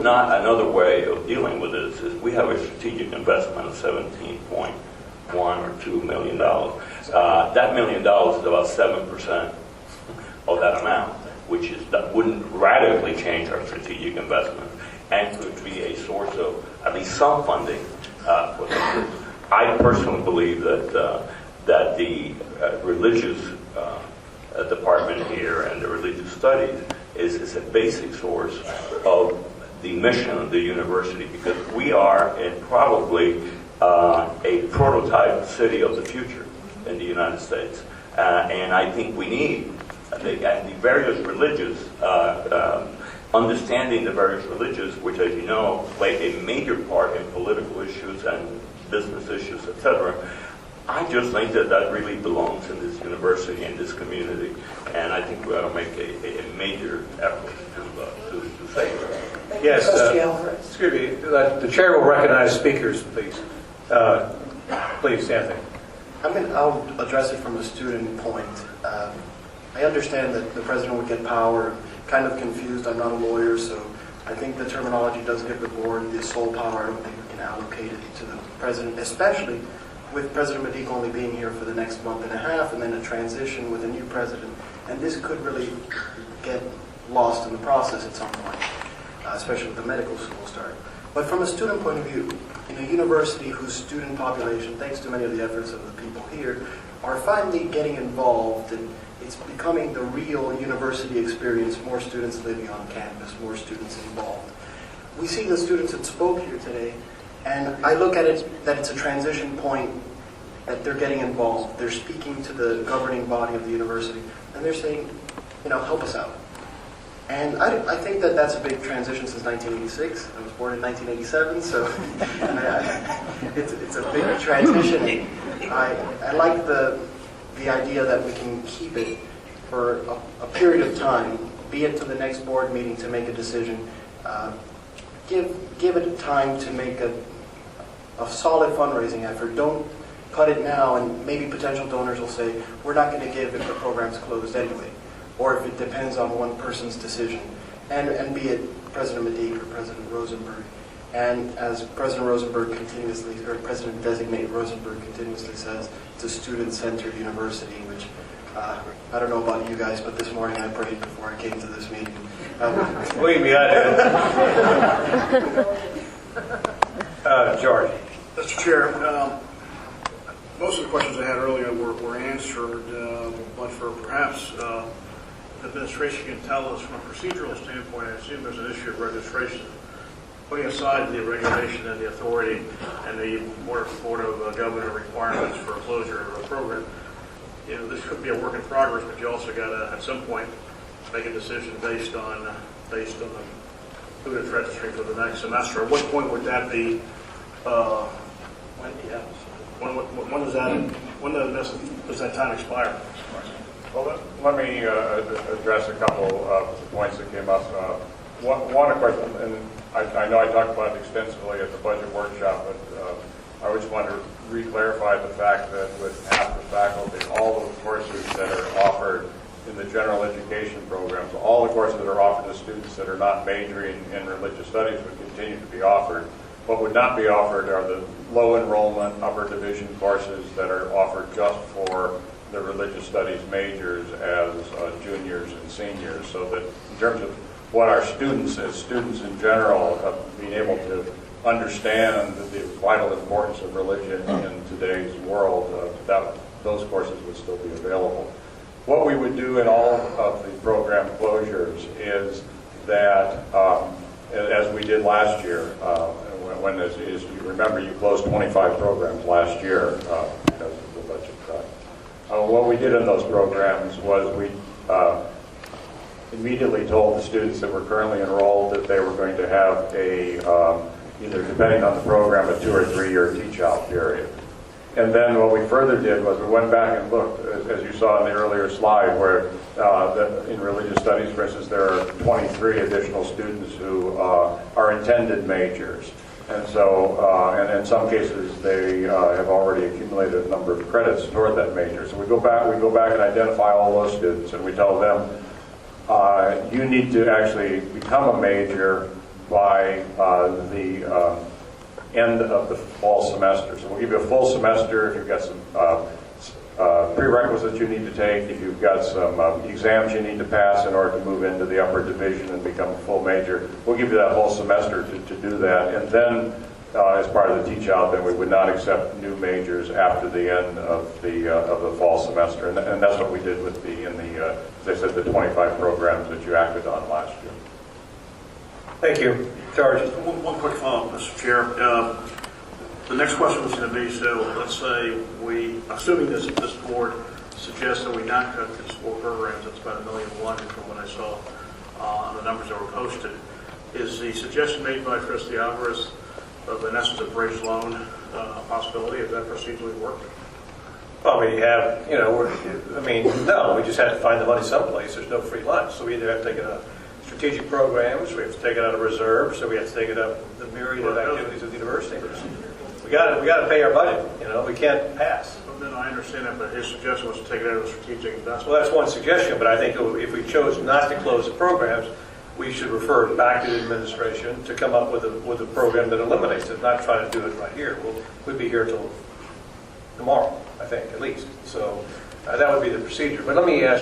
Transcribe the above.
not, another way of dealing with this is we have a strategic investment of 17.1 or $2 million. That $1 million is about 7% of that amount, that wouldn't radically change our strategic investment and could be a source of at least some funding for the I personally believe that the religious department here and the religious studies is a basic source of the mission of the university, because we are in probably a prototype city of the future in the United States. And I think we need the various religious, understanding the various religions, which, as you know, play a major part in political issues and business issues, etc. I just think that really belongs in this university and this community, and I think we ought to make a major effort to save it. Yes, excuse me. The chair will recognize speakers, please. Please, Anthony. I'll address it from a student point. I understand that the president would get power. Kind of confused. I'm not a lawyer, so I think the terminology does give the board the sole power. I don't think we can allocate it to the president, especially with President Madiq only being here for the next month and a half, and then a transition with a new president. And this could really get lost in the process at some point, especially with the medical school start. But from a student point of view, in a university whose student population, thanks to many of the efforts of the people here, are finally getting involved, and it's becoming the real university experience, more students living on campus, more students involved. We see the students that spoke here today, and I look at it that it's a transition point, that they're getting involved. They're speaking to the governing body of the university, and they're saying, help us out. And I think that that's a big transition since 1986. I was born in 1987, so it's a big transition. I like the idea that we can keep it for a period of time, be it to the next board meeting to make a decision. Give it time to make a solid fundraising effort. Don't cut it now, and maybe potential donors will say, we're not going to give if the program's closed anyway, or if it depends on one person's decision, and be it President Madiq or President Rosenberg. And as President Rosenberg continuously, or President-designate Rosenberg continuously says, it's a student-centered university, which I don't know about you guys, but this morning I prayed before I came to this meeting. Believe me, I did. George. Mr. Chair, most of the questions I had earlier were answered, but for perhaps the administration can tell us from a procedural standpoint, I assume there's an issue of registration. Putting aside the regulation and the authority and the Board of Governor requirements for a closure of a program, this could be a work in progress, but you also got to, at some point, make a decision based on the student registry for the next semester. At what point would that be? When does that time expire? Well, let me address a couple of points that came up. One, of course, and I know I talked about it extensively at the budget workshop, but I just want to re-clarify the fact that with half the faculty, all of the courses that are offered in the general education programs, all the courses that are offered to students that are not majoring in religious studies would continue to be offered. What would not be offered are the low enrollment upper division courses that are offered just for the religious studies majors as juniors and seniors, so that in terms of what our students, as students in general, being able to understand the vital importance of religion in today's world, those courses would still be available. What we would do in all of the program closures is that, as we did last year, as you remember, you closed 25 programs last year because of the budget cut. What we did in those programs was we immediately told the students that were currently enrolled that they were going to have either depending on the program, a 2 or 3 year teach-out period. And then what we further did was we went back and looked, as you saw in the earlier slide, where in religious studies, for instance, there are 23 additional students who are intended majors. And so, and in some cases, they have already accumulated a number of credits toward that major. So we go back and identify all those students, and we tell them, you need to actually become a major by the end of the fall semester. So we'll give you a full semester if you've got some prerequisites you need to take, if you've got some exams you need to pass in order to move into the upper division and become a full major. We'll give you that whole semester to do that. And then as part of the teach out, then we would not accept new majors after the end of the fall semester. And that's what we did with as I said, the 25 programs that you acted on last year. Thank you. George? One quick follow-up, Mr. Chair. The next question was going to be, so let's say assuming this board suggests that we not cut these 4 programs, that's about $1.1 million from what I saw on the numbers that were posted. Is the suggestion made by Trustee Alvarez of, in essence, a bridge loan possibility? Has that procedurally worked? Well, we have, no, we just have to find the money someplace. There's no free lunch. So we either have to take it out of strategic programs, we have to take it out of reserves, so we have to take it out of the myriad of activities of the university. We got to pay our budget, we can't pass. Well, then I understand that, but his suggestion was to take it out of the strategic investment. Well, that's one suggestion, but I think if we chose not to close the programs, we should refer it back to the administration to come up with a program that eliminates it, not try to do it right here. We'll be here till tomorrow, I think, at least. So that would be the procedure. But let me ask